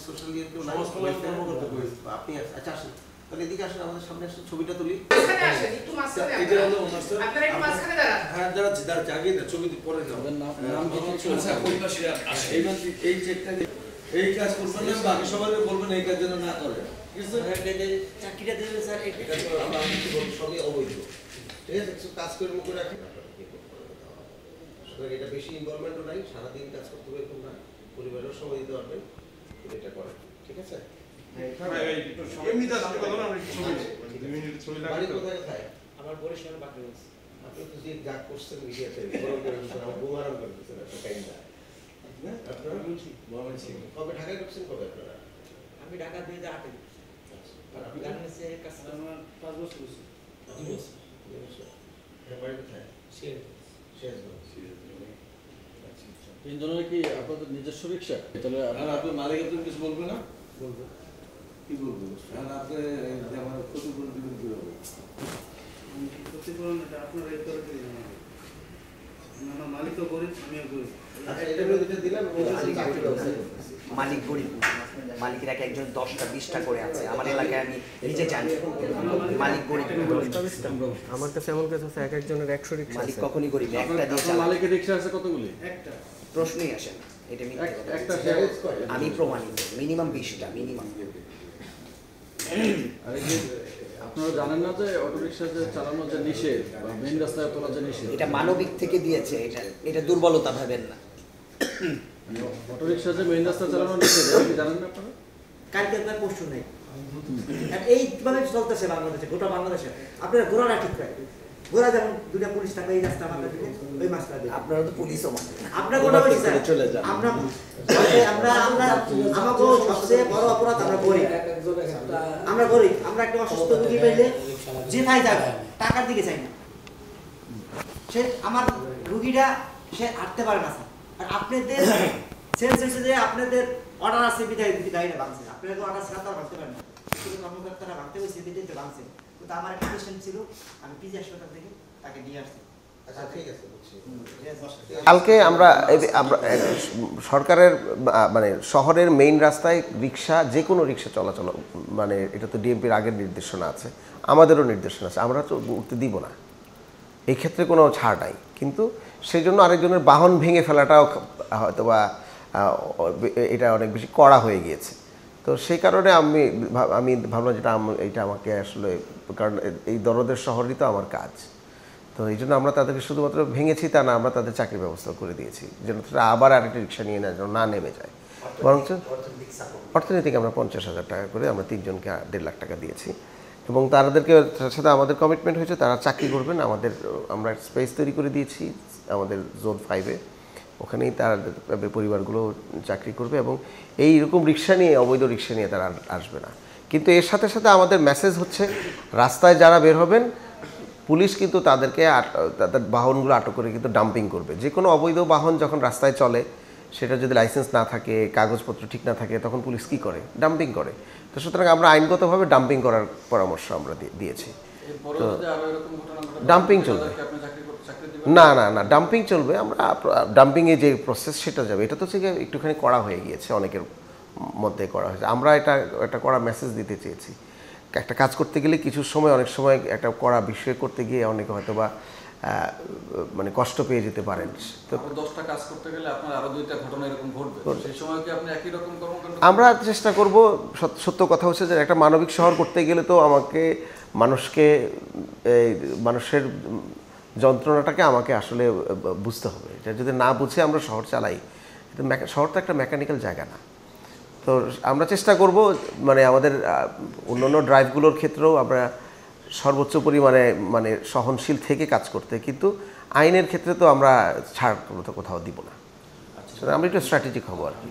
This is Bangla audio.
সোশ্যাল মিডিয়া কেউ নাই, আপনি আচ্ছা আসেন, তাহলে এদিকে আসেন, আমাদের সামনে আসেন, ছবিটা তুলি। এই কাজ করবেন না, বাকি সবাই বলবেন এই কাজ যেন না করে। চাকরিটা দিলেন স্যার, এটা তো আমরা সবই অবৈধ, ঠিক আছে? কিছু কাজ করে মুখে রাখেন, এটা বেশি ইনভলভমেন্টও নাই, সারাদিন কাজ করতে হবে এরকম না, পরিবারেও সময় দিতে পারবেন, এটা করেন, ঠিক আছে? আমার বরিশাল বাকরগঞ্জ। আপনি তো যে যা করছেন মিডিয়াতে আমার বোমারাম করে দিচ্ছেন একটা টাইমটা। কবে ঢাকায় ঢুকছেন কবে আপনারা? আমি ঢাকা 2008-এ। আর আপনি গার্মেন্টসের কাছে আমার 5 বছর হয়েছে। 2 বছর। বাড়ি কোথায়? তিনজনের কি আপনাদের নিজস্ব রিক্সা? তাহলে আপনার মালিকের জন্য কিছু বলবে না? বলবো। কি বলবো? আর আপনি আমার ক্ষতিপূরণ দিবেন কিভাবে? ক্ষতিপূরণ আপনারা এই করে দিলেন। আমার মালিকও গরিব, আমিও গরিব। আচ্ছা, এটা বলে দিলাম, মালিক গরিব, মালিকের একজন 10টা 20টা করে আছে আমার এলাকায়, আমি নিজে জানি মালিক গরিব। আমার কাছে এমন কাছে আছে একজনের 100 রিক্সা। মালিক কখনই গরিব একটা দিয়ে চালায়। মালিকের রিক্সা আছে কতগুলি? একটা প্রশ্নই আসে না, এটা একটা আমি প্রমাণিত, মিনিমাম 20টা মিনিমাম। আর এই যে আপনারা জানেন না যে অটো রিক্সা যে চালানো যে নিষেধ বা মেইন রাস্তায় তোলা যে নিষেধ, এটা মানবিক থেকে দিয়েছে, এটা দুর্বলতা ভাবেন না। অটো রিক্সা যে মেইন রাস্তায় চালানো নিষেধ, এটা কি জানেন না আপনারা? কালকে একবার পরশু নাই। আর এইভাবে চলতেছে বাংলাদেশে, গোটা বাংলাদেশে। আপনারা ঘোড়া ঠিক করে। ঘোড়া যেমন দুটা পুলিশ থাকবে এই রাস্তা মাথা দিকে, ওই মাছটা দিকে। আপনারা তো পুলিশও মানে আমরা গোটা বেশি চলে যান। আমরা আমাকে সবচেয়ে বড় অপরাধ আমরা করি। আমরা করি, আমরা একটা অসুস্থ রোগী পাইলে যেথায় যাবে টাকার দিকে চাই না। সে আমার রোগীটা সে হাঁটতে পারে না, আর আপনাদের সেন্স হচ্ছে যে আপনাদের অর্ডার আছে বিদায় দিতে গাড়িটা ভাঙছে, আপনাদের অর্ডার ছাড়া তারা ভাঙতে পারে না, শুধু কর্মকর্তারা ভাঙতে হয়েছে বিদায়তে ভাঙছে। কিন্তু আমার একটা পেশেন্ট ছিল, আমি পিজি হাসপাতাল থেকে তাকে নিয়ে আসছি। আচ্ছা ঠিক আছে, কালকে আমরা সরকারের মানে শহরের মেইন রাস্তায় রিক্সা, যে কোনো রিক্সা চলাচল, মানে এটা তো ডিএমপির আগের নির্দেশনা আছে, আমাদেরও নির্দেশনা আছে, আমরা তো উঠতে দিব না, এই ক্ষেত্রে কোনো ছাড় নাই। কিন্তু সেই জন্য আরেকজনের বাহন ভেঙে ফেলাটাও হয়তো বা এটা অনেক বেশি কড়া হয়ে গিয়েছে। তো সেই কারণে আমি ভাবলাম যেটা এইটা আমাকে আসলে, কারণ এই দরদের শহরই তো আমার কাজ, তো এই জন্য আমরা তাদেরকে শুধুমাত্র ভেঙেছি তা না, আমরা তাদের চাকরির ব্যবস্থা করে দিয়েছি যেন তারা আবার আরেকটা রিক্সা নিয়ে যেন না নেমে যায়। বরঞ্চ অর্থনৈতিক আমরা 50,000 টাকা করে আমরা 3 জনকে 1.5 লাখ টাকা দিয়েছি, এবং তাদেরকে সাথে আমাদের কমিটমেন্ট হয়েছে তারা চাকরি করবেন। আমরা স্পেস তৈরি করে দিয়েছি আমাদের জোন 5-এ, ওখানেই তাদের পরিবারগুলো চাকরি করবে, এবং এইরকম রিক্সা নিয়ে, অবৈধ রিক্সা নিয়ে তারা আসবে না। কিন্তু এর সাথে সাথে আমাদের মেসেজ হচ্ছে, রাস্তায় যারা বের হবেন, পুলিশ কিন্তু তাদের বাহনগুলো আটক করে কিন্তু ডাম্পিং করবে। যে কোনো অবৈধ বাহন যখন রাস্তায় চলে, সেটা যদি লাইসেন্স না থাকে, কাগজপত্র ঠিক না থাকে, তখন পুলিশ কী করে? ডাম্পিং করে। তো সুতরাং আমরা আইনগতভাবে ডাম্পিং করার পরামর্শ আমরা দিয়েছি। তো ডাম্পিং চলবে না, ডাম্পিং চলবে। আমরা ডাম্পিংয়ে যে প্রসেস সেটা যাবে, এটা তো হচ্ছে একটুখানি করা হয়ে গিয়েছে, অনেকের মধ্যে করা হয়েছে। আমরা একটা কড়া মেসেজ দিতে চেয়েছি। একটা কাজ করতে গেলে কিছু সময়, অনেক সময় একটা কড়া বিষয় করতে গিয়ে অনেকে হয়তো বা মানে কষ্ট পেয়ে যেতে পারেন। তো 10টা কাজ করতে গেলে আপনার আরো 2টা ঘটনা এরকম ঘটবে, সেই সময় কি আপনি একই রকম কর্মকাণ্ড? আমরা চেষ্টা করব। সত্য কথা হচ্ছে যে একটা মানবিক শহর করতে গেলে তো আমাকে মানুষের যন্ত্রণাটাকে আমাকে আসলে বুঝতে হবে। এটা যদি না বুঝে আমরা শহর চালাই, শহর তো একটা মেকানিক্যাল জায়গা না। তো আমরা চেষ্টা করব মানে আমাদের অন্যান্য ড্রাইভগুলোর ক্ষেত্রেও আমরা সর্বোচ্চ পরিমাণে মানে সহনশীল থেকে কাজ করতে, কিন্তু আইনের ক্ষেত্রে তো আমরা ছাড় কোথাও দিব না। আমরা একটু স্ট্র্যাটেজিক হবো আর কি।